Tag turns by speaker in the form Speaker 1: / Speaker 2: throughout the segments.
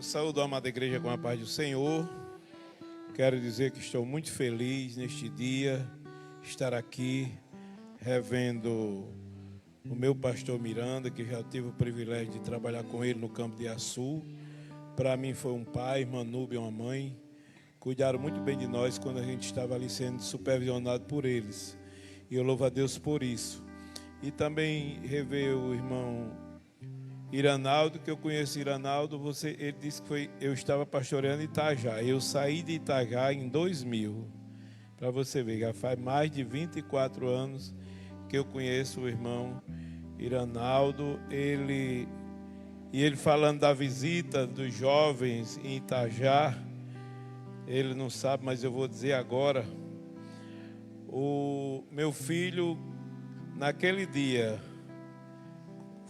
Speaker 1: Eu saúdo a amada igreja com a paz do Senhor. Quero dizer que estou muito feliz neste dia, estar aqui, revendo o meu pastor Miranda, que já tive o privilégio de trabalhar com ele no campo de Açu. Para mim foi um pai, irmã Núbia, uma mãe. Cuidaram muito bem de nós quando a gente estava ali sendo supervisionado por eles. E eu louvo a Deus por isso. E também rever o irmão Iranaldo, que eu conheço Iranaldo, ele disse que eu estava pastoreando Itajá. Eu saí de Itajá em 2000. Para você ver, já faz mais de 24 anos que eu conheço o irmão Iranaldo. Ele falando da visita dos jovens em Itajá, ele não sabe, mas eu vou dizer agora. O meu filho, naquele dia,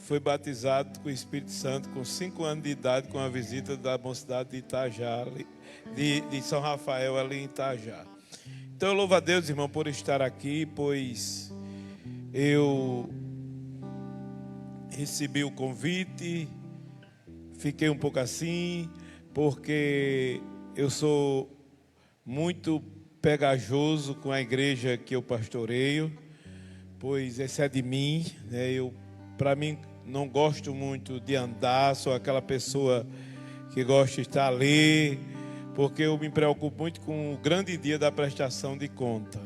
Speaker 1: foi batizado com o Espírito Santo com 5 anos de idade, com a visita da mocidade de Itajá, de São Rafael, ali em Itajá. Então eu louvo a Deus, irmão, por estar aqui, pois eu recebi o convite, fiquei um pouco assim, porque eu sou muito pegajoso com a igreja que eu pastoreio, pois esse é de mim, né? Para mim, não gosto muito de andar, sou aquela pessoa que gosta de estar ali, porque eu me preocupo muito com o grande dia da prestação de conta,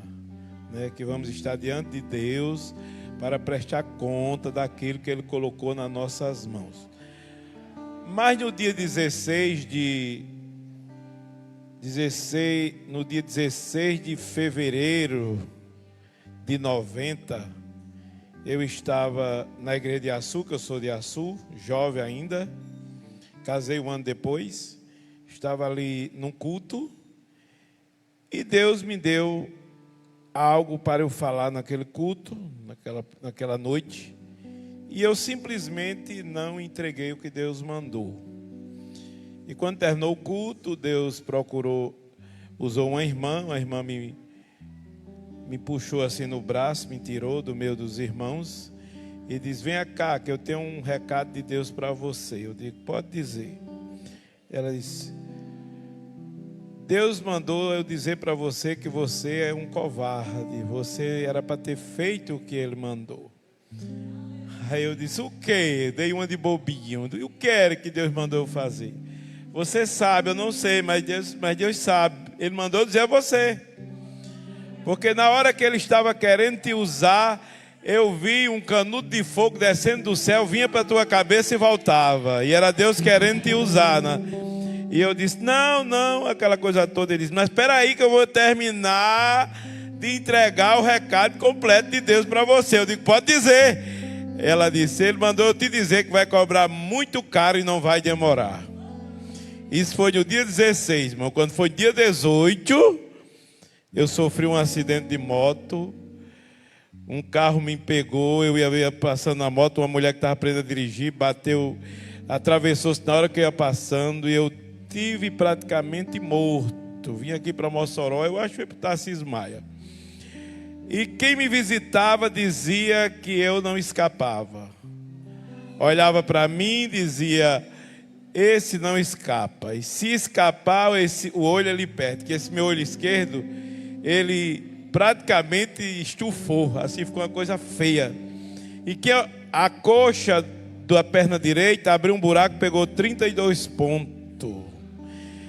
Speaker 1: né? Que vamos estar diante de Deus para prestar conta daquilo que Ele colocou nas nossas mãos. Mas no dia 16 de fevereiro de 90, eu estava na igreja de Açu, que eu sou de Açu, jovem ainda, casei um ano depois, estava ali num culto, e Deus me deu algo para eu falar naquele culto, naquela noite, e eu simplesmente não entreguei o que Deus mandou. E quando terminou o culto, Deus usou uma irmã me puxou assim no braço, me tirou do meio dos irmãos e disse: venha cá, que eu tenho um recado de Deus para você. Eu digo: pode dizer. Ela disse: Deus mandou eu dizer para você que você é um covarde, você era para ter feito o que Ele mandou. Aí eu disse: o quê? Dei uma de bobinho. E o que era que Deus mandou eu fazer? Você sabe, eu não sei, mas Deus sabe. Ele mandou dizer a você. Porque na hora que Ele estava querendo te usar, eu vi um canudo de fogo descendo do céu, vinha para a tua cabeça e voltava. E era Deus querendo te usar, né? E eu disse: não, aquela coisa toda. Ele disse: mas espera aí que eu vou terminar de entregar o recado completo de Deus para você. Eu digo: pode dizer. Ela disse: Ele mandou eu te dizer que vai cobrar muito caro e não vai demorar. Isso foi no dia 16, irmão. Quando foi dia 18... eu sofri um acidente de moto, um carro me pegou, eu ia passando na moto, uma mulher que estava aprendendo a dirigir, bateu, atravessou-se na hora que eu ia passando, e eu tive praticamente morto. Vim aqui para Mossoró, eu acho que foi para Tarcísio Maia. E quem me visitava dizia que eu não escapava. Olhava para mim e dizia: esse não escapa. E se escapar, o olho ali perto, que esse meu olho esquerdo, ele praticamente estufou, assim ficou uma coisa feia. E que a coxa da perna direita abriu um buraco, pegou 32 pontos.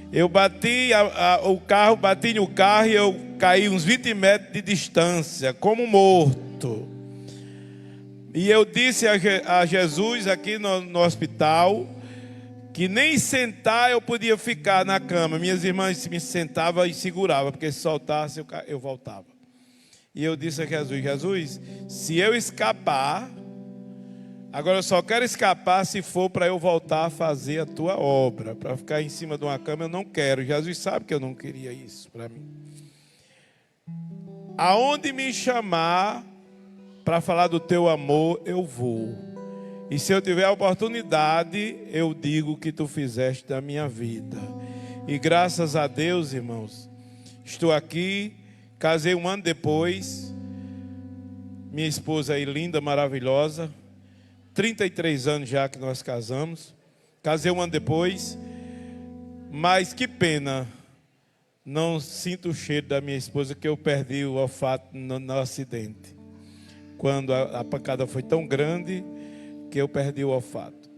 Speaker 1: Eu bati no carro e eu caí uns 20 metros de distância, como morto. E eu disse a Jesus aqui no hospital que nem sentar eu podia ficar na cama. Minhas irmãs me sentavam e seguravam, porque se soltasse eu voltava. E eu disse a Jesus: Jesus, se eu escapar, agora eu só quero escapar se for para eu voltar a fazer a tua obra. Para ficar em cima de uma cama eu não quero. Jesus sabe que eu não queria isso para mim. Aonde me chamar para falar do teu amor, eu vou. E se eu tiver a oportunidade, eu digo o que tu fizeste da minha vida. E graças a Deus, irmãos, estou aqui, casei um ano depois. Minha esposa aí, linda, maravilhosa. 33 anos já que nós casamos. Casei um ano depois. Mas que pena, não sinto o cheiro da minha esposa, que eu perdi o olfato no acidente. Quando a pancada foi tão grande que eu perdi o olfato.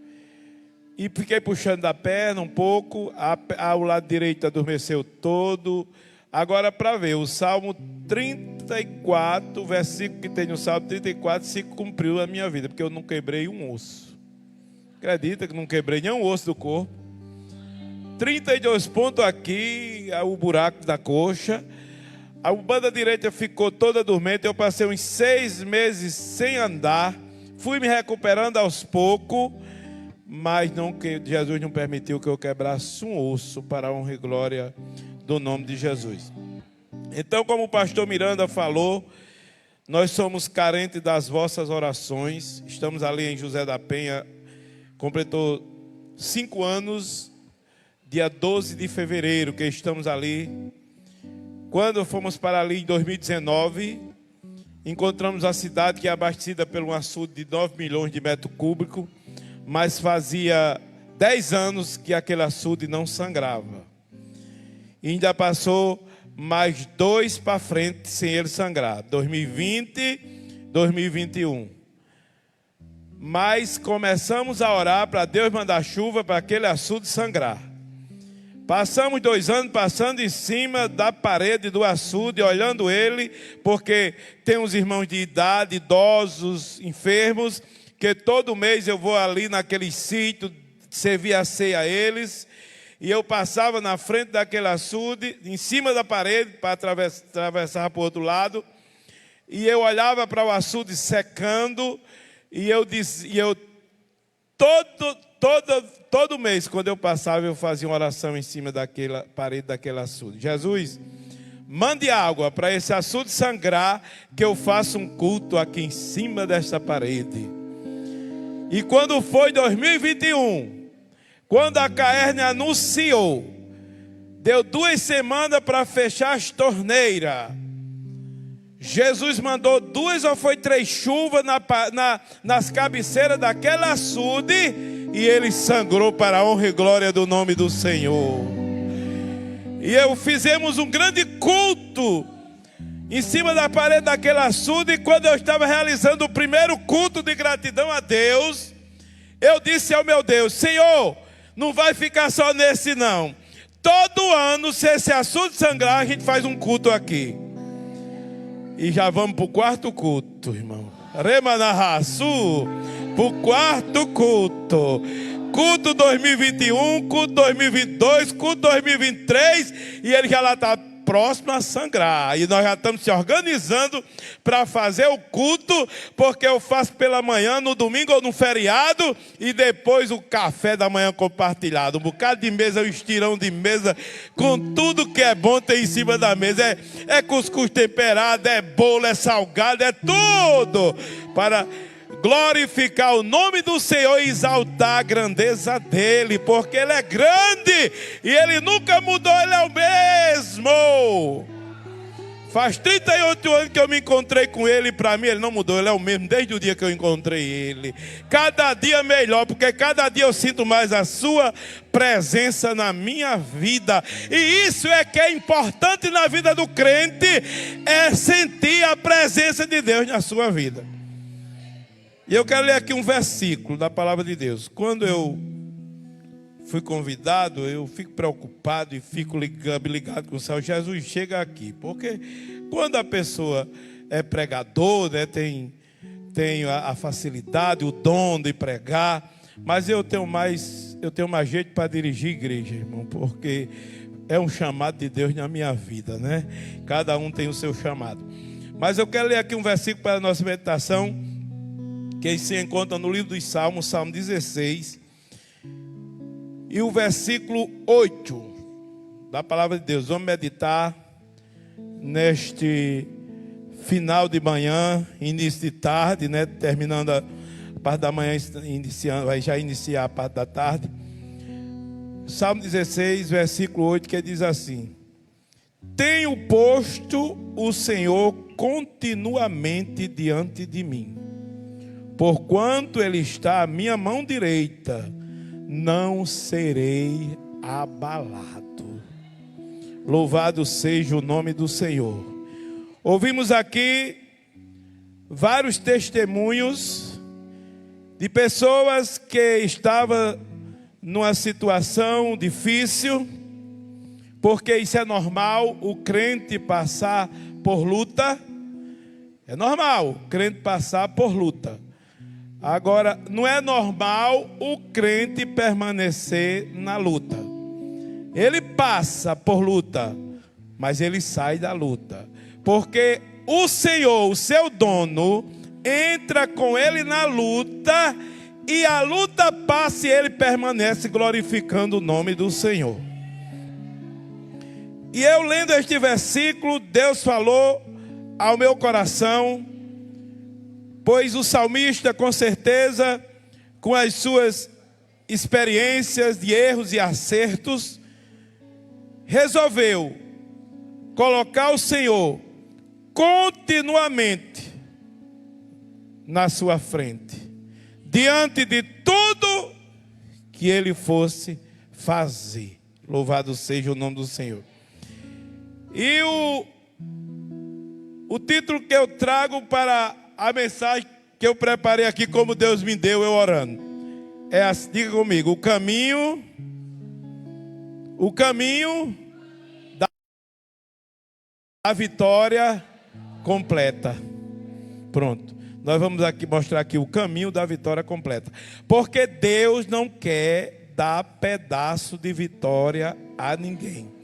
Speaker 1: E fiquei puxando da perna um pouco, o lado direito adormeceu todo. Agora, para ver, o Salmo 34, o versículo que tem no Salmo 34, se cumpriu na minha vida, porque eu não quebrei um osso. Acredita que não quebrei nenhum osso do corpo? 32 pontos aqui, o buraco da coxa. A banda direita ficou toda dormente. Eu passei uns 6 meses sem andar. Fui me recuperando aos poucos, mas Jesus não permitiu que eu quebrasse um osso, para a honra e glória do nome de Jesus. Então, como o pastor Miranda falou, nós somos carentes das vossas orações. Estamos ali em José da Penha, completou 5 anos, dia 12 de fevereiro, que estamos ali. Quando fomos para ali em 2019, encontramos a cidade que é abastecida por um açude de 9 milhões de metros cúbicos, mas fazia 10 anos que aquele açude não sangrava. E ainda passou mais 2 para frente sem ele sangrar, 2020, 2021. Mas começamos a orar para Deus mandar chuva para aquele açude sangrar. Passamos 2 anos passando em cima da parede do açude, olhando ele, porque tem uns irmãos de idade, idosos, enfermos, que todo mês eu vou ali naquele sítio, servir a ceia a eles, e eu passava na frente daquele açude, em cima da parede, para atravessar para o outro lado, e eu olhava para o açude secando, e eu dizia, todo mês, quando eu passava, eu fazia uma oração em cima daquela parede daquele açude. Jesus, mande água para esse açude sangrar, que eu faça um culto aqui em cima desta parede. E quando foi 2021, quando a Caerne anunciou, deu 2 semanas para fechar as torneiras, Jesus mandou 2 ou foi 3 chuvas nas cabeceiras daquele açude, e ele sangrou para a honra e glória do nome do Senhor. E fizemos um grande culto em cima da parede daquele açude. E quando eu estava realizando o primeiro culto de gratidão a Deus, eu disse ao meu Deus: Senhor, não vai ficar só nesse não. Todo ano, se esse açude sangrar, a gente faz um culto aqui. E já vamos para o 4º culto, irmão. Remanarraçu, para o 4º culto. Culto 2021, culto 2022, culto 2023. E ele já lá está próximo a sangrar. E nós já estamos se organizando para fazer o culto, porque eu faço pela manhã, no domingo ou no feriado, e depois o café da manhã compartilhado. Um bocado de mesa, um estirão de mesa, com tudo que é bom tem em cima da mesa. É cuscuz temperado, é bolo, é salgado, é tudo para glorificar o nome do Senhor e exaltar a grandeza dele, porque ele é grande e ele nunca mudou, ele é o mesmo. Faz 38 anos que eu me encontrei com ele, e para mim ele não mudou, ele é o mesmo desde o dia que eu encontrei ele. Cada dia melhor, porque cada dia eu sinto mais a sua presença na minha vida. E isso é que é importante na vida do crente, é sentir a presença de Deus na sua vida. E eu quero ler aqui um versículo da palavra de Deus. Quando eu fui convidado, eu fico preocupado e fico ligado com o céu. Jesus, chega aqui. Porque quando a pessoa é pregador, né, tem a facilidade, o dom de pregar. Mas eu tenho mais jeito para dirigir igreja, irmão. Porque é um chamado de Deus na minha vida, né? Cada um tem o seu chamado. Mas eu quero ler aqui um versículo para a nossa meditação, que se encontra no livro dos Salmos, Salmo 16, e o versículo 8 da palavra de Deus. Vamos meditar neste final de manhã, início de tarde, né? Terminando a parte da manhã, vai já iniciar a parte da tarde. Salmo 16, versículo 8, que diz assim: tenho posto o Senhor continuamente diante de mim. Porquanto ele está à minha mão direita, não serei abalado. Louvado seja o nome do Senhor. Ouvimos aqui vários testemunhos de pessoas que estavam numa situação difícil, porque isso é normal, o crente passar por luta. É normal o crente passar por luta. Agora, não é normal o crente permanecer na luta. Ele passa por luta, mas ele sai da luta. Porque o Senhor, o seu dono, entra com ele na luta, e a luta passa e ele permanece glorificando o nome do Senhor. E eu lendo este versículo, Deus falou ao meu coração, pois o salmista, com certeza, com as suas experiências de erros e acertos, resolveu colocar o Senhor continuamente na sua frente, diante de tudo que ele fosse fazer. Louvado seja o nome do Senhor. E o título que eu trago para a mensagem que eu preparei aqui, como Deus me deu, eu orando, é assim, diga comigo: o caminho da vitória completa. Pronto, nós vamos aqui mostrar aqui o caminho da vitória completa, porque Deus não quer dar pedaço de vitória a ninguém.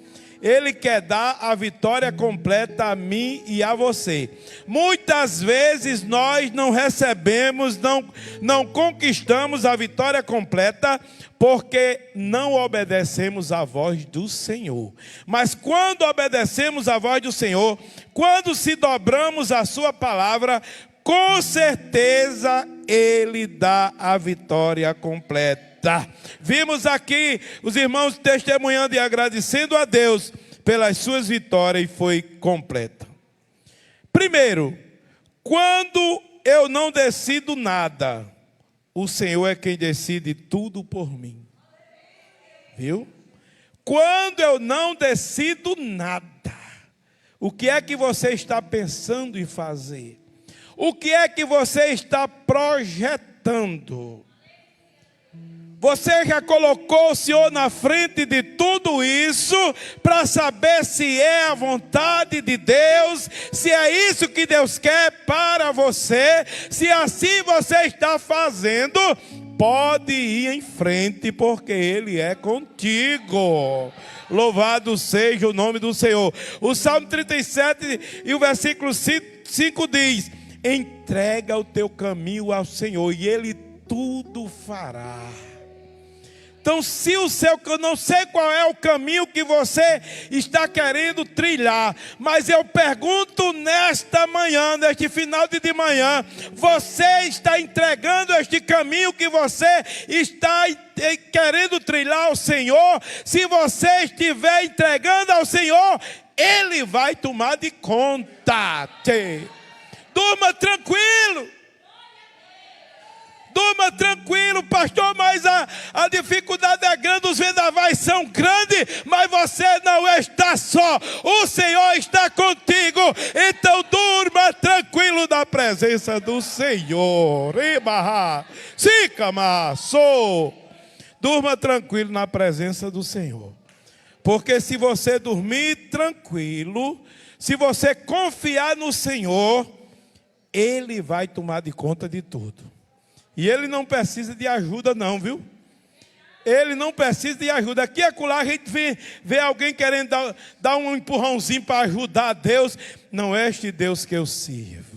Speaker 1: Ele quer dar a vitória completa a mim e a você. Muitas vezes nós não recebemos, não conquistamos a vitória completa, porque não obedecemos à voz do Senhor. Mas quando obedecemos à voz do Senhor, quando se dobramos à sua palavra, com certeza Ele dá a vitória completa. Vimos aqui os irmãos testemunhando e agradecendo a Deus pelas suas vitórias, e foi completa. Primeiro, quando eu não decido nada, o Senhor é quem decide tudo por mim. Viu? Quando eu não decido nada, o que é que você está pensando em fazer? O que é que você está projetando? Você já colocou o Senhor na frente de tudo isso para saber se é a vontade de Deus, se é isso que Deus quer para você? Se assim você está fazendo, pode ir em frente, porque Ele é contigo. Louvado seja o nome do Senhor. O Salmo 37 e o versículo 5 diz: entrega o teu caminho ao Senhor e Ele tudo fará. Então, se o seu, eu não sei qual é o caminho que você está querendo trilhar, mas eu pergunto nesta manhã, neste final de manhã, você está entregando este caminho que você está querendo trilhar ao Senhor? Se você estiver entregando ao Senhor, Ele vai tomar de conta. Durma tranquilo. Durma tranquilo, pastor, mas a dificuldade é grande, os vendavais são grandes, mas você não está só, o Senhor está contigo. Então durma tranquilo na presença do Senhor. Durma tranquilo na presença do Senhor, porque se você dormir tranquilo, se você confiar no Senhor, Ele vai tomar de conta de tudo. E Ele não precisa de ajuda não, viu? Ele não precisa de ajuda. Aqui e acolá a gente vê alguém querendo dar um empurrãozinho para ajudar a Deus. Não é este Deus que eu sirvo.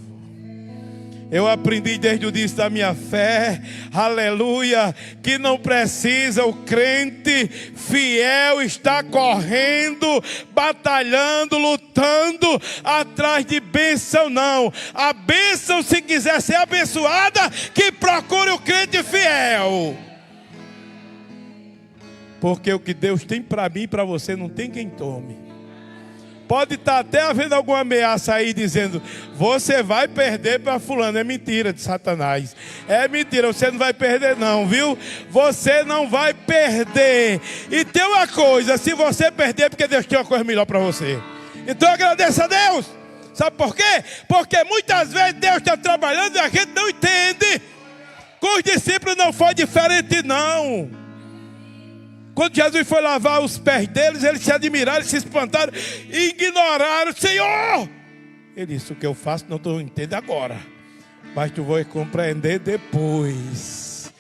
Speaker 1: Eu aprendi desde o início da minha fé, aleluia, que não precisa o crente fiel estar correndo, batalhando, lutando atrás de bênção, não. A bênção, se quiser ser abençoada, que procure o crente fiel. Porque o que Deus tem para mim e para você, não tem quem tome. Pode estar até havendo alguma ameaça aí dizendo: você vai perder para fulano. É mentira de Satanás. É mentira, você não vai perder não, viu? Você não vai perder. E tem uma coisa: se você perder, é porque Deus tem uma coisa melhor para você. Então agradeça a Deus. Sabe por quê? Porque muitas vezes Deus está trabalhando e a gente não entende. Com os discípulos não foi diferente não. Quando Jesus foi lavar os pés deles, eles se admiraram, se espantaram e ignoraram. Senhor! Ele disse: o que eu faço não tu entende agora, mas tu vai compreender depois.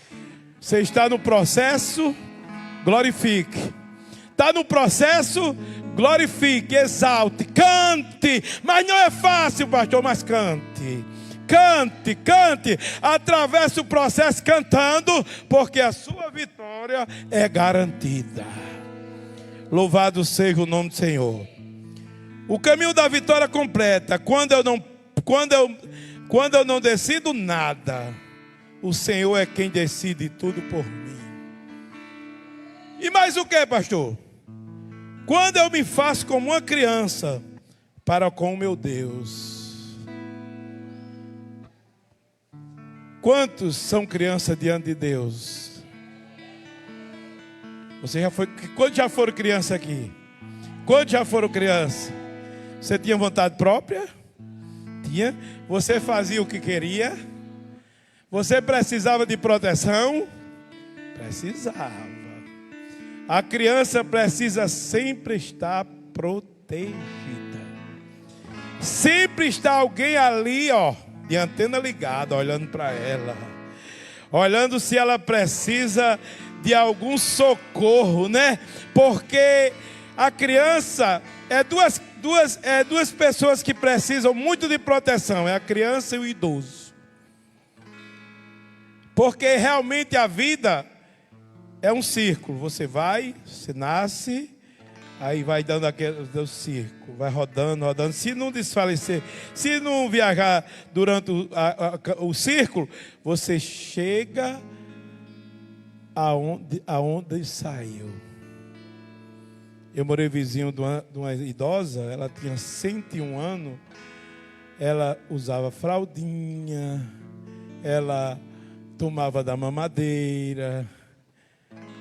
Speaker 1: Você está no processo, glorifique. Está no processo, glorifique, exalte, cante. Mas não é fácil, pastor, mas cante. Cante, cante, atravesse o processo cantando, porque a sua vitória é garantida. Louvado seja o nome do Senhor. O caminho da vitória completa, quando eu não decido nada, o Senhor é quem decide tudo por mim. E mais o que, pastor? Quando eu me faço como uma criança para com o meu Deus. Quantos são crianças diante de Deus? Você já foi? Quantos já foram criança aqui? Quantos já foram criança? Você tinha vontade própria? Tinha? Você fazia o que queria? Você precisava de proteção? Precisava. A criança precisa sempre estar protegida. Sempre está alguém ali, ó, de antena ligada, olhando para ela, olhando se ela precisa de algum socorro, né? Porque a criança é duas pessoas que precisam muito de proteção, é a criança e o idoso. Porque realmente a vida é um círculo. Você nasce, aí vai dando aquele círculo, vai rodando. Se não desfalecer, se não viajar durante o círculo, você chega aonde saiu. Eu morei vizinho de uma idosa, ela tinha 101 anos, ela usava fraldinha, ela tomava da mamadeira,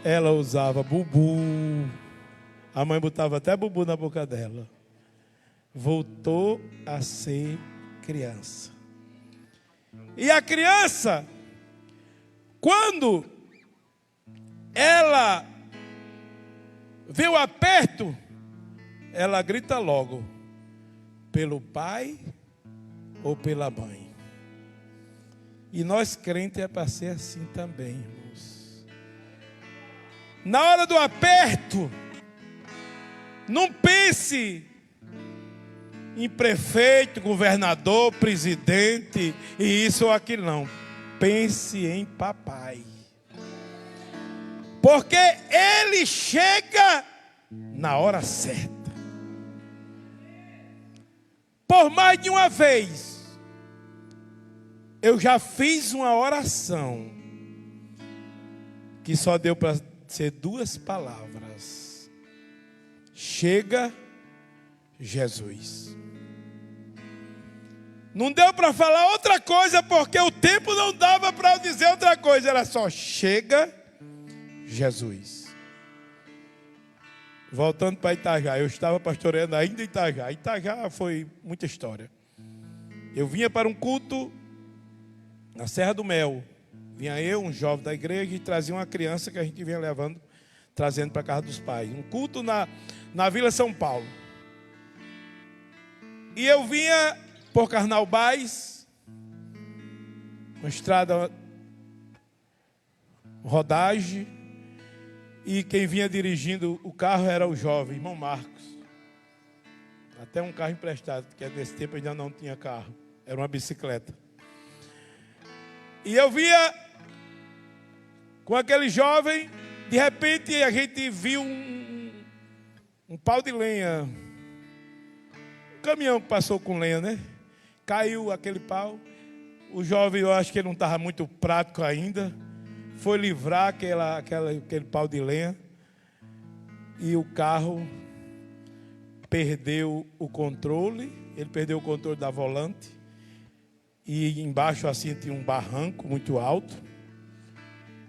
Speaker 1: ela usava bubu. A mãe botava até bubu na boca dela. Voltou a ser criança. E a criança, quando ela vê o aperto, ela grita logo: pelo pai ou pela mãe. E nós crentes é para ser assim também, irmãos. Na hora do aperto, não pense em prefeito, governador, presidente e isso ou aquilo, não. Pense em papai. Porque ele chega na hora certa. Por mais de uma vez, eu já fiz uma oração que só deu para ser 2 palavras: chega, Jesus. Não deu para falar outra coisa, porque o tempo não dava para eu dizer outra coisa. Era só: chega, Jesus. Voltando para Itajá, eu estava pastoreando ainda em Itajá. Itajá foi muita história. Eu vinha para um culto na Serra do Mel. Vinha eu, um jovem da igreja, e trazia uma criança que a gente vinha levando, trazendo para a casa dos pais. Um culto na Vila São Paulo. E eu vinha por Carnaubais, uma estrada rodagem, e quem vinha dirigindo o carro era o jovem, irmão Marcos. Até um carro emprestado, que nesse tempo ainda não tinha carro, era uma bicicleta. E eu via com aquele jovem, de repente a gente viu um pau de lenha, um caminhão que passou com lenha, né? Caiu aquele pau. O jovem, eu acho que ele não estava muito prático ainda, foi livrar aquele pau de lenha, e o carro perdeu o controle, ele perdeu o controle da volante, e embaixo assim tinha um barranco muito alto.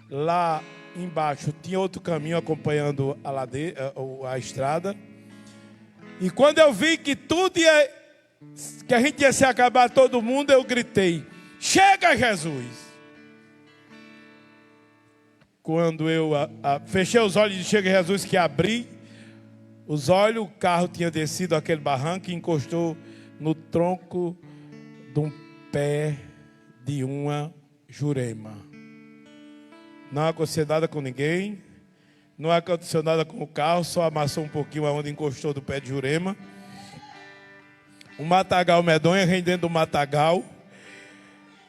Speaker 1: Lá embaixo tinha outro caminho acompanhando a ladeira, a estrada. E quando eu vi que que a gente ia se acabar todo mundo, eu gritei: chega, Jesus! Quando eu fechei os olhos de chega, Jesus, que abri os olhos, o carro tinha descido aquele barranco e encostou no tronco de um pé de uma jurema. Não aconteceu nada com ninguém, não aconteceu nada com o carro, só amassou um pouquinho aonde encostou do pé de jurema. Um matagal medonho, a gente dentro do matagal.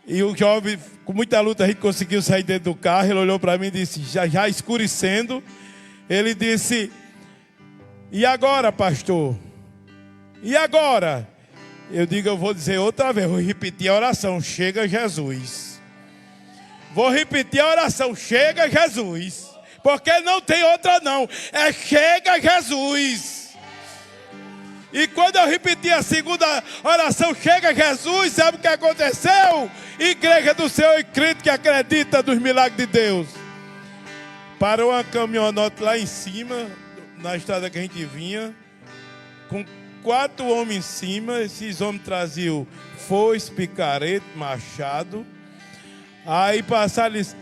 Speaker 1: E o jovem, com muita luta, a gente conseguiu sair dentro do carro. Ele olhou para mim e disse, já escurecendo, ele disse: e agora, pastor? E agora? Eu digo, eu vou dizer outra vez, vou repetir a oração: chega, Jesus. Vou repetir a oração: chega, Jesus. Porque não tem outra não, é chega, Jesus. E quando eu repeti a segunda oração, chega, Jesus, sabe o que aconteceu? Igreja do Senhor e crente que acredita nos milagres de Deus. Parou uma caminhonete lá em cima, na estrada que a gente vinha, com 4 homens em cima. Esses homens traziam foice, picareta, machado. Aí passaram e disse: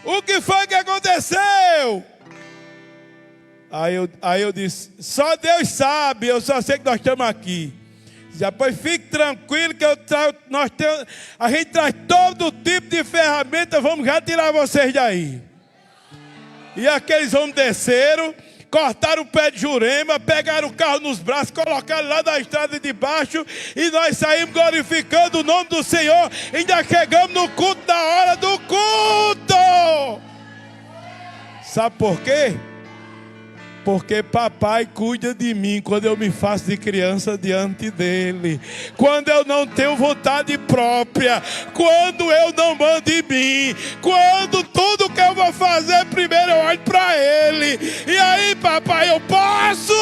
Speaker 1: o que foi que aconteceu? Aí eu disse: só Deus sabe, eu só sei que nós estamos aqui. Depois fique tranquilo que a gente traz todo tipo de ferramenta, vamos já tirar vocês daí. E aqueles homens desceram, cortaram o pé de jurema, pegaram o carro nos braços, colocaram lá da estrada de baixo, e nós saímos glorificando o nome do Senhor. E ainda chegamos no culto, da hora do culto. Sabe por quê? Porque papai cuida de mim quando eu me faço de criança diante dele. Quando eu não tenho vontade própria. Quando eu não mando em mim. Quando tudo que eu vou fazer, primeiro eu olho para ele. E aí, papai, eu posso?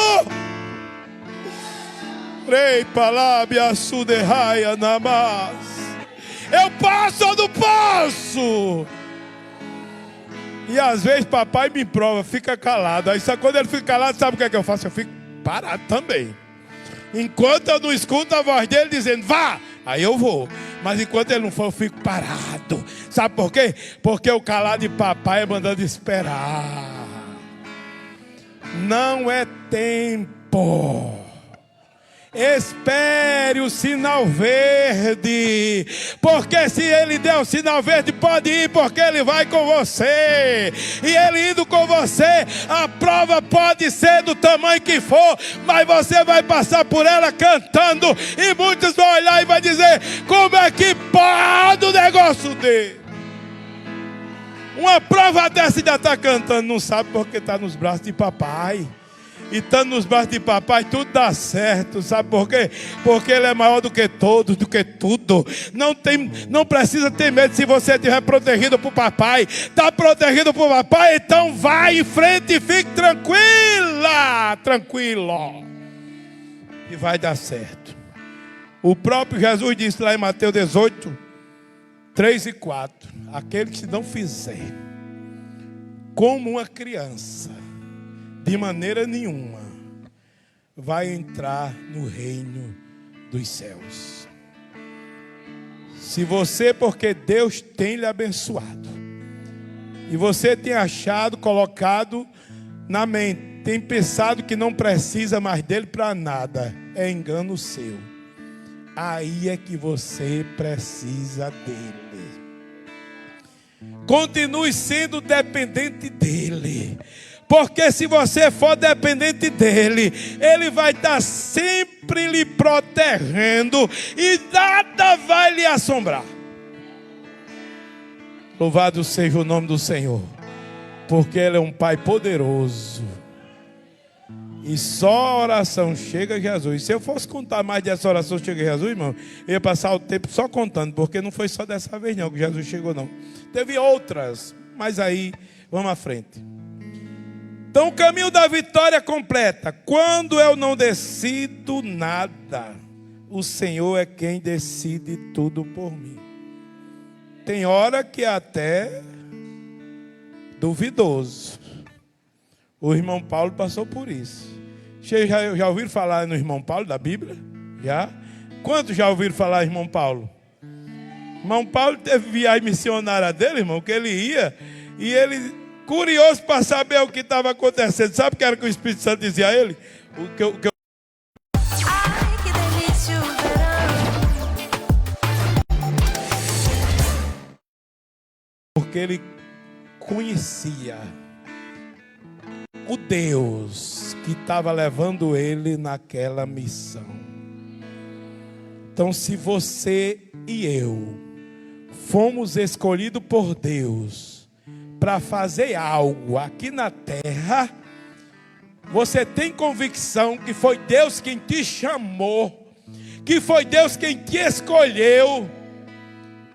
Speaker 1: Rei palábia suderraia namás. Eu posso ou não posso? E às vezes papai me prova, fica calado. Aí só quando ele fica calado, sabe o que é que eu faço? Eu fico parado também. Enquanto eu não escuto a voz dele dizendo, vá, aí eu vou. Mas enquanto ele não for, eu fico parado. Sabe por quê? Porque o calado de papai é mandando esperar. Não é tempo. Espere o sinal verde, porque se ele der o sinal verde, pode ir, porque ele vai com você. E ele indo com você, a prova pode ser do tamanho que for, mas você vai passar por ela cantando, e muitos vão olhar e vai dizer: como é que pode um negócio dele? Uma prova dessa ainda está cantando, não sabe porque está nos braços de papai. E estando nos braços de papai, tudo dá certo. Sabe por quê? Porque ele é maior do que todos, do que tudo. Não precisa ter medo se você estiver protegido por papai. Está protegido por papai, então vai em frente e fique tranquila. Tranquilo. E vai dar certo. O próprio Jesus disse lá em Mateus 18, 3 e 4. Aquele que não fizer como uma criança, de maneira nenhuma vai entrar no reino dos céus. Se você, porque Deus tem lhe abençoado, e você tem achado, colocado na mente, tem pensado que não precisa mais dele para nada, é engano seu. Aí é que você precisa dele. Continue sendo dependente dele. Porque se você for dependente dele, ele vai estar sempre lhe protegendo e nada vai lhe assombrar. Louvado seja o nome do Senhor, porque ele é um Pai poderoso. E só a oração chega a Jesus. Se eu fosse contar mais dessa oração chega a Jesus, irmão, eu ia passar o tempo só contando, porque não foi só dessa vez não que Jesus chegou não. Teve outras, mas aí vamos à frente. Então o caminho da vitória completa. Quando eu não decido nada, o Senhor é quem decide tudo por mim. Tem hora que é até duvidoso. O irmão Paulo passou por isso. Vocês já ouviram falar no irmão Paulo da Bíblia? Já? Quantos já ouviram falar irmão Paulo? Irmão Paulo teve viagem missionária dele, irmão, que ele ia e ele, curioso para saber o que estava acontecendo. Sabe o que era que o Espírito Santo dizia a ele?
Speaker 2: Ai, que delícia o verão.
Speaker 1: Porque ele conhecia o Deus que estava levando ele naquela missão. Então, se você e eu fomos escolhidos por Deus para fazer algo aqui na terra, você tem convicção que foi Deus quem te chamou, que foi Deus quem te escolheu,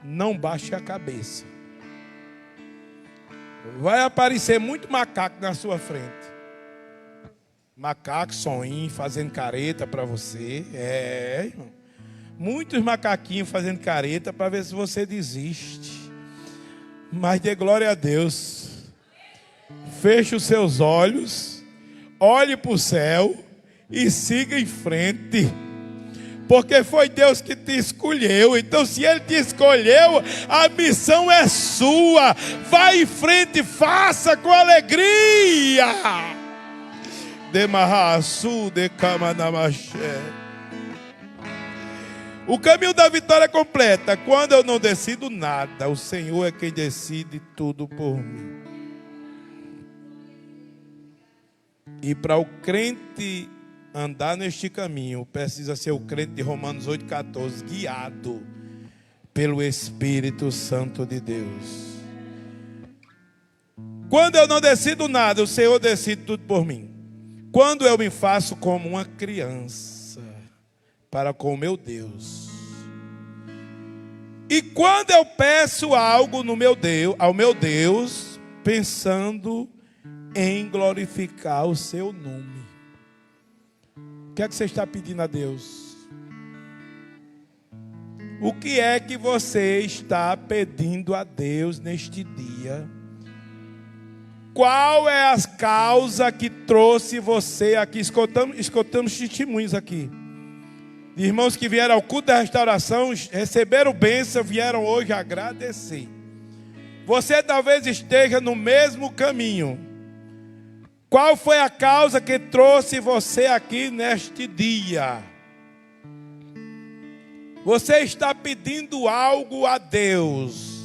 Speaker 1: não baixe a cabeça. Vai aparecer muito macaco na sua frente. Macaco, soninho, fazendo careta para você. Irmão. Muitos macaquinhos fazendo careta para ver se você desiste. Mas dê glória a Deus. Feche os seus olhos, olhe para o céu e siga em frente. Porque foi Deus que te escolheu. Então se Ele te escolheu, a missão é sua. Vai em frente, faça com alegria. Demarraçu de Kamanamaché. O caminho da vitória completa. Quando eu não decido nada, o Senhor é quem decide tudo por mim. E para o crente andar neste caminho, precisa ser o crente de Romanos 8,14, guiado pelo Espírito Santo de Deus. Quando eu não decido nada, o Senhor decide tudo por mim. Quando eu me faço como uma criança para com o meu Deus. E quando eu peço algo ao meu Deus, pensando em glorificar o seu nome. O que é que você está pedindo a Deus? O que é que você está pedindo a Deus neste dia? Qual é a causa que trouxe você aqui? Escutamos testemunhos aqui. De irmãos que vieram ao culto da restauração, receberam bênção, vieram hoje agradecer. Você talvez esteja no mesmo caminho. Qual foi a causa que trouxe você aqui neste dia? Você está pedindo algo a Deus.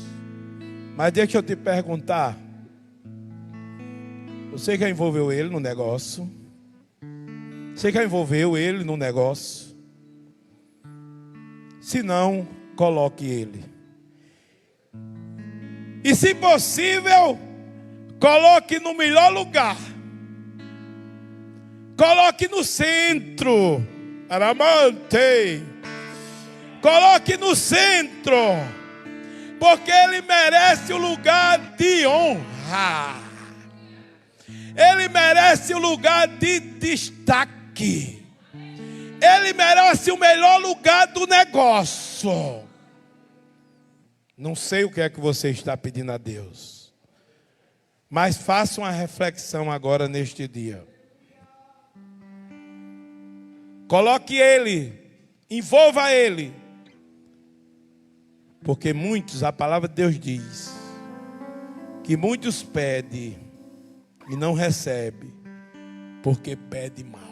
Speaker 1: Mas deixa eu te perguntar. Você já envolveu Ele no negócio? Você já envolveu Ele no negócio? Se não, coloque Ele. E se possível, coloque no melhor lugar. Coloque no centro. Aramante. Coloque no centro. Porque Ele merece o lugar de honra. Ele merece o lugar de destaque. Ele merece o melhor lugar do negócio. Não sei o que é que você está pedindo a Deus. Mas faça uma reflexão agora neste dia. Coloque Ele, envolva Ele. Porque muitos, a palavra de Deus diz, que muitos pedem e não recebem, porque pede mal.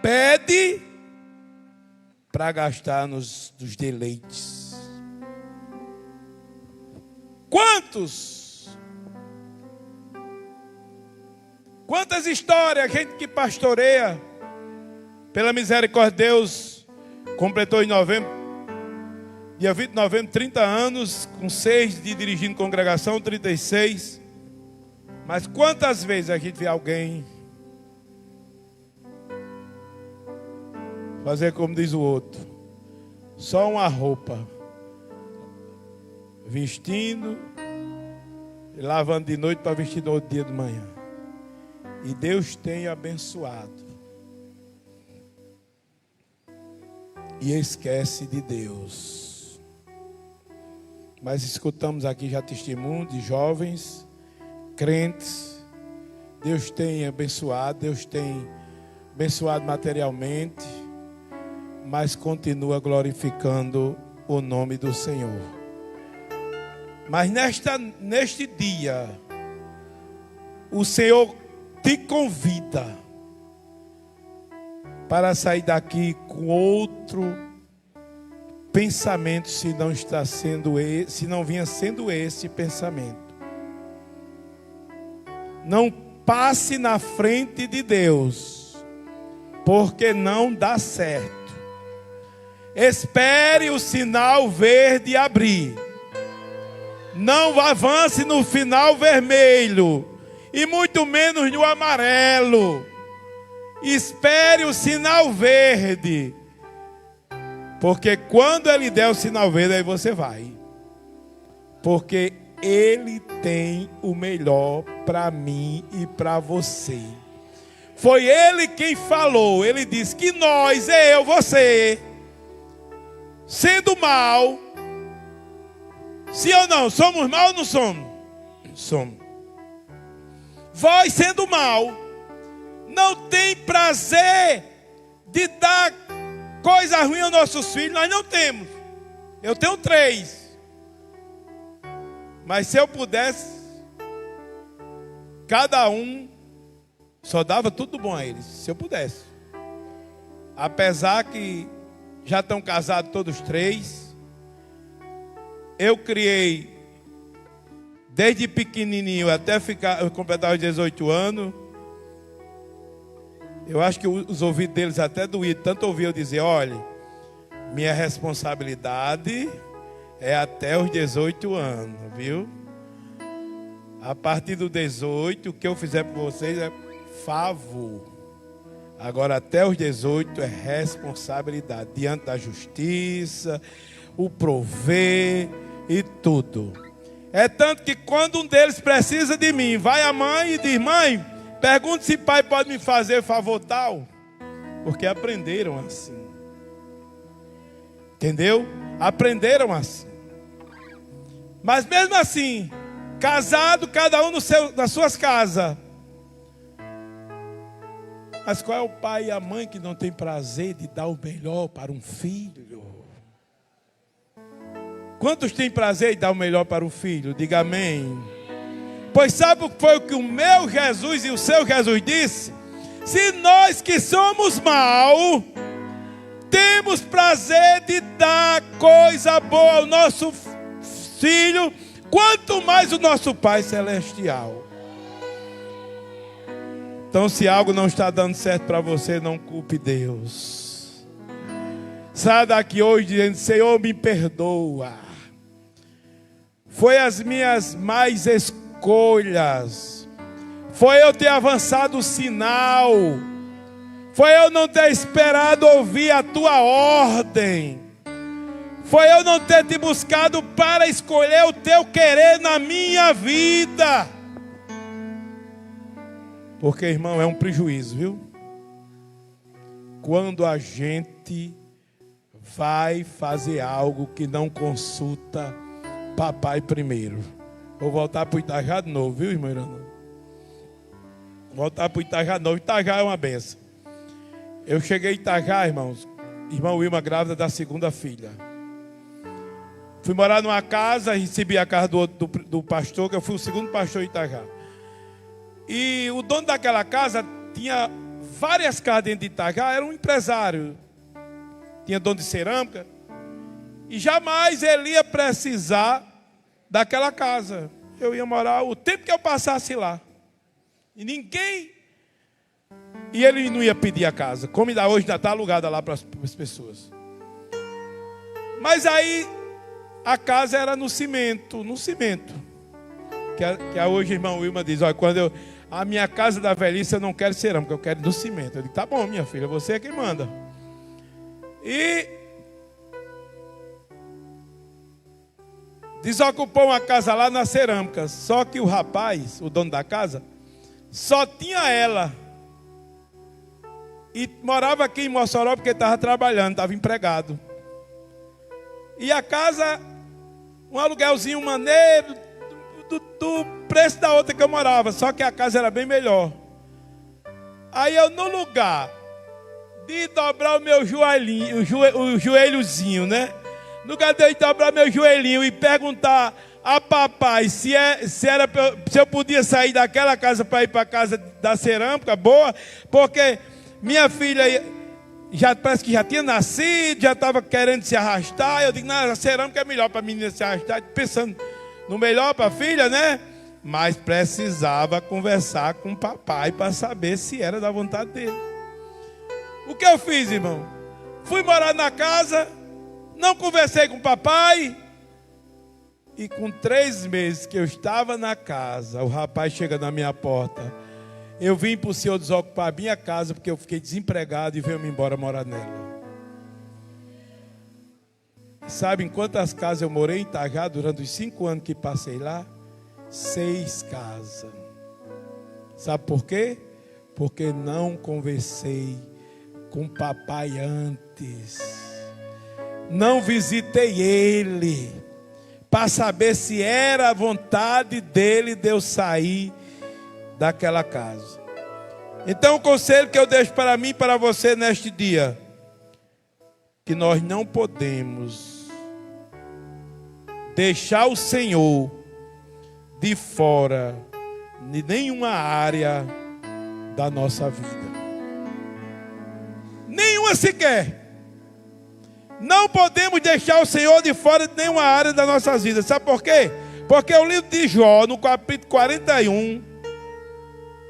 Speaker 1: Pede para gastar nos deleites. Quantas histórias, gente que pastoreia, pela misericórdia de Deus, completou em novembro, dia 20 de novembro, 30 anos, com 6 de dirigindo congregação, 36. Mas quantas vezes a gente vê alguém fazer como diz o outro, só uma roupa, vestindo, lavando de noite para vestir no outro dia de manhã. E Deus tem abençoado. E esquece de Deus. Mas escutamos aqui já testemunho de jovens, crentes. Deus tem abençoado, Deus tem abençoado materialmente, mas continua glorificando o nome do Senhor. Mas neste dia, o Senhor te convida para sair daqui com outro pensamento, se não vinha sendo esse pensamento. Não passe na frente de Deus, porque não dá certo. Espere o sinal verde abrir. Não avance no final vermelho, e muito menos no amarelo. Espere o sinal verde, porque quando Ele der o sinal verde, aí você vai. Porque Ele tem o melhor para mim e para você. Foi Ele quem falou. Ele disse que nós, eu, você, sendo mal, sim ou não? Somos mal ou não somos? Somos. Vós, sendo mal, não tem prazer de dar coisa ruim aos nossos filhos. Nós não temos. Eu tenho 3. Mas se eu pudesse, cada um só dava tudo bom a eles. Se eu pudesse. Apesar que já estão casados todos 3. Eu criei desde pequenininho até completar os 18 anos. Eu acho que os ouvidos deles até doíam, tanto ouvir eu dizer: olha, minha responsabilidade é até os 18 anos, viu? A partir do 18, o que eu fizer por vocês é favor. Agora até os 18 é responsabilidade, diante da justiça, o prover e tudo. É tanto que quando um deles precisa de mim, vai a mãe e diz: mãe, pergunta se pai pode me fazer favor tal. Porque aprenderam assim. Entendeu? Aprenderam assim. Mas mesmo assim, casado, cada um nas suas casas. Mas qual é o pai e a mãe que não tem prazer de dar o melhor para um filho? Quantos têm prazer em dar o melhor para o filho? Diga amém. Pois sabe o que foi o que o meu Jesus e o seu Jesus disse? Se nós que somos mal, temos prazer de dar coisa boa ao nosso filho, quanto mais o nosso Pai Celestial. Então, se algo não está dando certo para você, não culpe Deus. Saia daqui hoje dizendo: Senhor, me perdoa. Foi as minhas más escolhas. Foi eu ter avançado o sinal. Foi eu não ter esperado ouvir a tua ordem. Foi eu não ter te buscado para escolher o teu querer na minha vida. Porque, irmão, é um prejuízo, viu? Quando a gente vai fazer algo que não consulta papai primeiro. Vou voltar para o Itajá de novo, viu, irmão Irã? Voltar para o Itajá de novo. Itajá é uma benção. Eu cheguei em Itajá, irmãos. Irmã Wilma grávida da 2ª filha. Fui morar numa casa, recebi a casa do pastor, que eu fui o 2º pastor em Itajá. E o dono daquela casa tinha várias casas dentro de Itajá, era um empresário. Tinha dono de cerâmica. E jamais ele ia precisar daquela casa. Eu ia morar o tempo que eu passasse lá. E ninguém... E ele não ia pedir a casa. Como ainda hoje ainda está alugada lá para as pessoas. Mas aí a casa era no cimento. No cimento. Que hoje a irmã Wilma diz: olha, quando a minha casa da velhice eu não quero cerâmica, eu quero no cimento. Eu digo: tá bom, minha filha, você é quem manda. E desocupou uma casa lá na Cerâmica. Só que o rapaz, o dono da casa, só tinha ela. E morava aqui em Mossoró porque estava trabalhando, estava empregado. E a casa, um aluguelzinho maneiro, do preço da outra que eu morava. Só que a casa era bem melhor. Aí eu, no lugar de dobrar o meu joelhinho, o joelhozinho, né? No lugar de eu dobrar meu joelhinho e perguntar a papai se eu podia sair daquela casa para ir para a casa da Cerâmica, boa, porque minha filha já parece que já tinha nascido, já estava querendo se arrastar. Eu digo, não, a Cerâmica é melhor para a menina se arrastar, pensando no melhor para a filha, né? Mas precisava conversar com o papai para saber se era da vontade dele. O que eu fiz, irmão? Fui morar na casa, não conversei com o papai. E com 3 meses que eu estava na casa, o rapaz chega na minha porta. Eu vim para o senhor desocupar a minha casa porque eu fiquei desempregado e veio-me embora morar nela. Sabe em quantas casas eu morei em Itajá durante os 5 anos que passei lá? 6 casas. Sabe por quê? Porque não conversei com o papai antes. Não visitei ele para saber se era a vontade dele de eu sair daquela casa. Então o conselho que eu deixo para mim e para você neste dia, que nós não podemos deixar o Senhor de fora de nenhuma área da nossa vida. Nenhuma sequer. Não podemos deixar o Senhor de fora de nenhuma área da nossa vida. Sabe por quê? Porque o livro de Jó, no capítulo 41,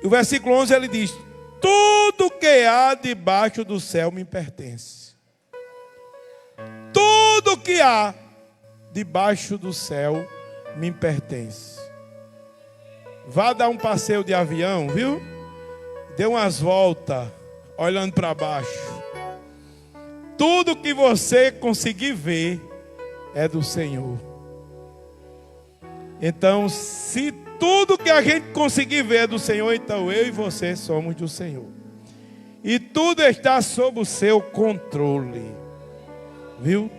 Speaker 1: o versículo 11, ele diz: tudo que há debaixo do céu me pertence. Tudo que há debaixo do céu me pertence. Vá dar um passeio de avião, viu? Dê umas voltas, olhando para baixo. Tudo que você conseguir ver é do Senhor. Então, se tudo que a gente conseguir ver é do Senhor, então eu e você somos do Senhor. E tudo está sob o seu controle. Viu?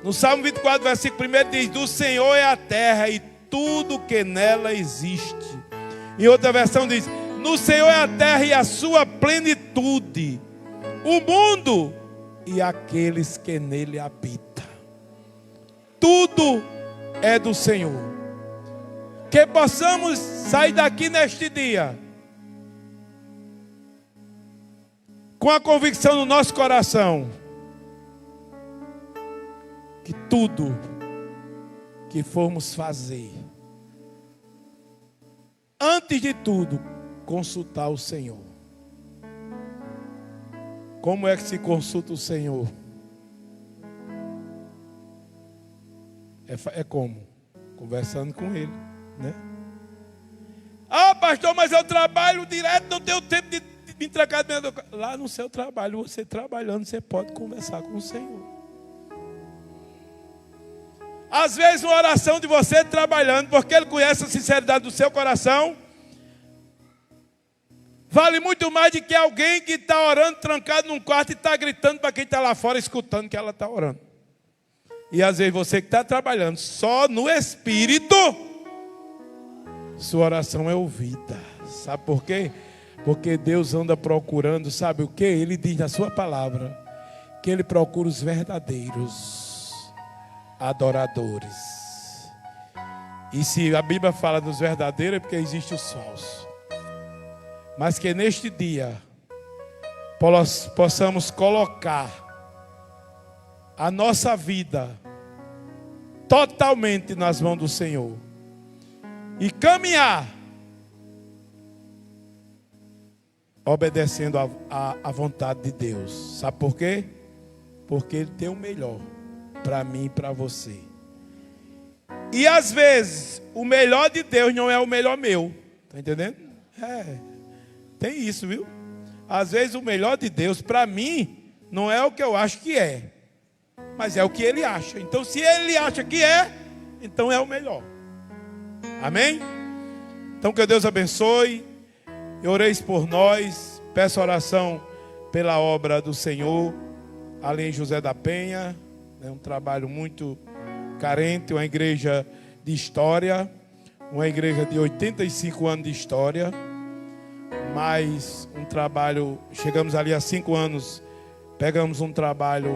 Speaker 1: No Salmo 24, versículo 1 diz: do Senhor é a terra e tudo que nela existe. Em outra versão diz: no Senhor é a terra e a sua plenitude, o mundo e aqueles que nele habitam. Tudo é do Senhor. Que possamos sair daqui neste dia com a convicção no nosso coração que tudo que formos fazer, antes de tudo, consultar o Senhor. Como é que se consulta o Senhor? É como? Conversando com Ele, né? Ah, pastor, mas eu trabalho direto, não tenho tempo de me trancar dentro do... Lá no seu trabalho, você trabalhando, você pode conversar com o Senhor. Às vezes uma oração de você trabalhando, porque Ele conhece a sinceridade do seu coração, vale muito mais do que alguém que está orando trancado num quarto e está gritando para quem está lá fora escutando que ela está orando. E às vezes você que está trabalhando só no Espírito, sua oração é ouvida. Sabe por quê? Porque Deus anda procurando, sabe o que? Ele diz na sua palavra que Ele procura os verdadeiros adoradores. E se a Bíblia fala dos verdadeiros é porque existem os falsos. Mas que neste dia possamos colocar a nossa vida totalmente nas mãos do Senhor e caminhar obedecendo a vontade de Deus. Sabe por quê? Porque Ele tem o melhor para mim e para você. E às vezes o melhor de Deus não é o melhor meu. Está entendendo? Tem isso, viu? Às vezes o melhor de Deus para mim não é o que eu acho que é, mas é o que Ele acha. Então se Ele acha que é, então é o melhor. Amém? Então que Deus abençoe. Oreis por nós. Peço oração pela obra do Senhor, ali em José da Penha. É um trabalho muito carente, uma igreja de história, uma igreja de 85 anos de história, mas um trabalho, chegamos ali há 5 anos, pegamos um trabalho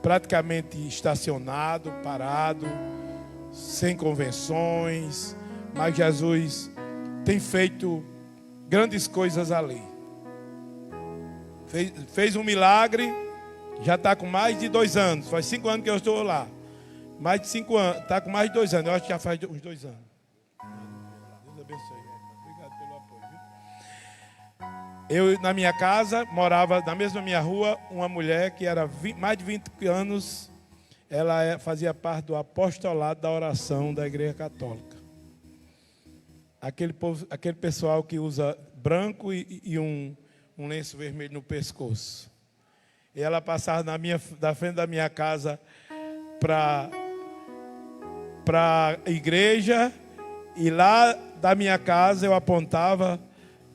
Speaker 1: praticamente estacionado, parado, sem convenções, mas Jesus tem feito grandes coisas ali. Fez um milagre, já está com mais de 2 anos, faz 5 anos que eu estou lá. Mais de 5 anos, está com mais de 2 anos, eu acho que já faz uns 2 anos. Deus abençoe. Obrigado pelo apoio. Viu? Eu, na minha casa, morava na mesma minha rua, uma mulher que era mais de 20 anos, ela fazia parte do apostolado da oração da Igreja Católica. Aquele pessoal que usa branco e um lenço vermelho no pescoço. E ela passava da frente da minha casa para a igreja, e lá da minha casa eu apontava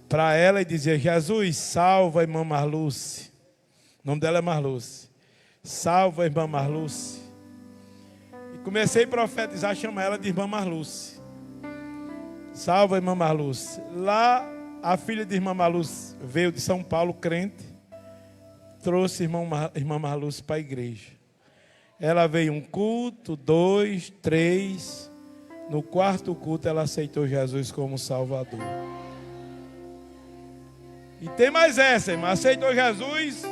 Speaker 1: para ela e dizia: Jesus, salva a irmã Marluce. O nome dela é Marluce. Salva a irmã Marluce. E comecei a profetizar, chamar ela de irmã Marluce. Salva a irmã Marluce. Lá a filha de irmã Marluce veio de São Paulo, crente, trouxe irmã Marluce para a igreja. Ela veio um culto, 2, 3. No 4º culto ela aceitou Jesus como Salvador. E tem mais essa, irmã. Aceitou Jesus.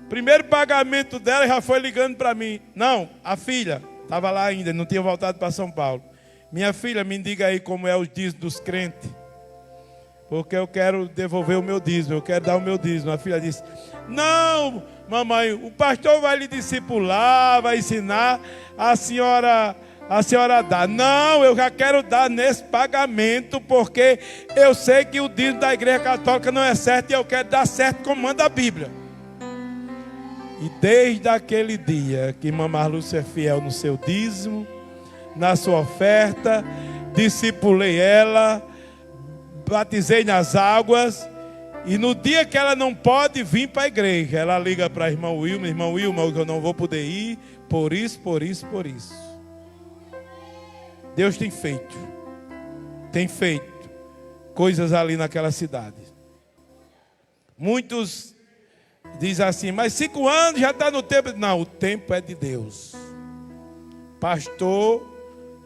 Speaker 1: Primeiro pagamento dela já foi ligando para mim. Não, a filha estava lá ainda, não tinha voltado para São Paulo. Minha filha, me diga aí como é os dízimos dos crentes. Porque eu quero devolver o meu dízimo, eu quero dar o meu dízimo. A filha disse: não, mamãe, o pastor vai lhe discipular, vai ensinar, a senhora dá. Não, eu já quero dar nesse pagamento, porque eu sei que o dízimo da Igreja Católica não é certo, e eu quero dar certo como manda a Bíblia. E desde aquele dia que irmã Marluce é fiel no seu dízimo, na sua oferta, discipulei ela, batizei nas águas, e no dia que ela não pode vir para a igreja, ela liga para a irmã Wilma: eu não vou poder ir, por isso. Deus tem feito coisas ali naquela cidade. Muitos dizem assim: mas 5 anos já está no tempo. Não, o tempo é de Deus. Pastor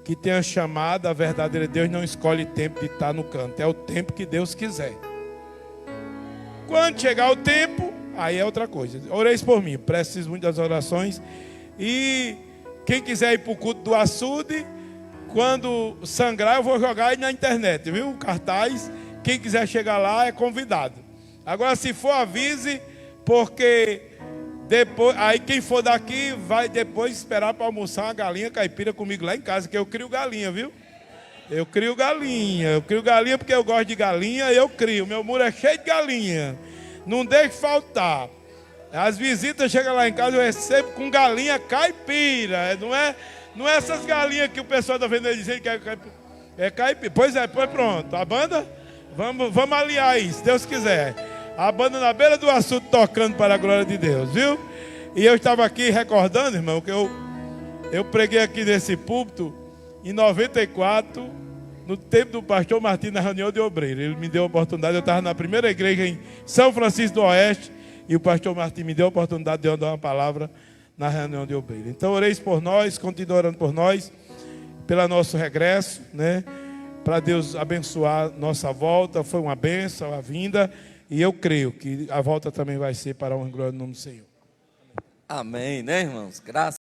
Speaker 1: que tenha chamado a verdadeira Deus não escolhe tempo de estar no canto, é o tempo que Deus quiser. Quando chegar o tempo, aí é outra coisa. Oreis por mim, preciso muito das orações. E quem quiser ir para o culto do açude, quando sangrar eu vou jogar aí na internet, viu? Cartaz, quem quiser chegar lá é convidado. Agora, se for, avise, porque depois, aí quem for daqui vai depois esperar para almoçar uma galinha caipira comigo lá em casa, que eu crio galinha, viu? Eu crio galinha porque eu gosto de galinha, eu crio. Meu muro é cheio de galinha, não deixe faltar. As visitas chegam lá em casa, eu recebo com galinha caipira. Não é essas galinhas que o pessoal está vendo aí dizendo que é caipira. É caipira. Pois pronto. A banda, vamos aliar isso, se Deus quiser. A banda na beira do açude tocando para a glória de Deus, viu? E eu estava aqui recordando, irmão, que eu preguei aqui nesse púlpito em 94, no tempo do pastor Martim, na reunião de obreiro. Ele me deu a oportunidade, eu estava na primeira igreja em São Francisco do Oeste, e o pastor Martim me deu a oportunidade de eu dar uma palavra na reunião de obreiro. Então, oreis por nós, continue orando por nós, pelo nosso regresso, né? Para Deus abençoar nossa volta. Foi uma bênção a vinda, e eu creio que a volta também vai ser para a honra e glória do nome do Senhor.
Speaker 3: Amém, né, irmãos? Graças